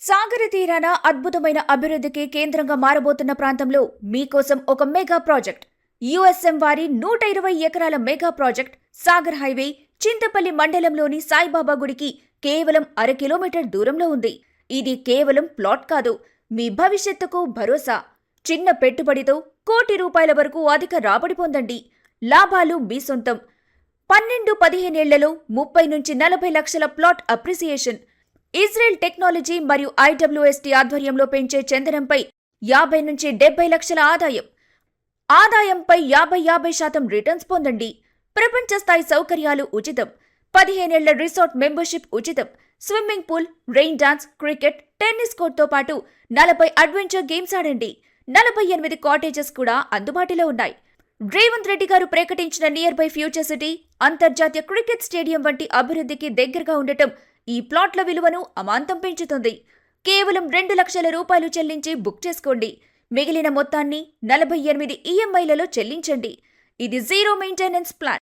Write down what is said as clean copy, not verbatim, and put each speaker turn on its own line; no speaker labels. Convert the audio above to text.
సాగర తీరాన అద్భుతమైన అభివృద్ధికి కేంద్రంగా మారబోతున్న ప్రాంతంలో మీకోసం ఒక మెగా ప్రాజెక్ట్. యుఎస్ఎం వారి 120 ఎకరాల mega project Sagar highway Chintapalli మండలంలోని సాయిబాబా గుడికి కేవలం 1/2 కిలోమీటర్ దూరంలో ఉంది. ఇది కేవలం ప్లాట్ కాదు, మీ భవిష్యత్తుకు భరోసా. చిన్న పెట్టుబడితో ₹1,00,00,000 వరకు అధిక రాబడి పొందండి. లాభాలు మీ సొంతం. 12-15 ఏళ్లలో 30 నుంచి 40 లక్షల ప్లాట్ అప్రిసియేషన్. ఇజ్రాయెల్ టెక్నాలజీ మరియు ఐడబ్ల్యూఎస్టీ ఆధ్వర్యంలో పెంచే చందనంపై 50 నుంచి 70 లక్షల ఆదాయం. ఆదాయంపై 50% రిటర్న్స్ పొందండి. ప్రపంచ స్థాయి సౌకర్యాలు ఉచితం. 15 ఏళ్ల రిసార్ట్ మెంబర్షిప్ ఉచితం. Swimming pool, rain dance, cricket, tennis కోర్టుతో పాటు 40 అడ్వెంచర్ గేమ్స్ ఆడండి. 48 కాటేజెస్ కూడా అందుబాటులో ఉన్నాయి. రేవంత్ రెడ్డి గారు ప్రకటించిన నియర్ బై ఫ్యూచర్ సిటీ, అంతర్జాతీయ క్రికెట్ స్టేడియం వంటి అభివృద్ధికి దగ్గరగా ఉండటం ఈ ప్లాట్ల విలువను అమాంతం పెంచుతుంది. కేవలం ₹2 లక్షల చెల్లించి బుక్ చేసుకోండి. మిగిలిన మొత్తాన్ని 48 ఈఎంఐలలో చెల్లించండి. ఇది జీరో మెయింటెనెన్స్ ప్లాన్.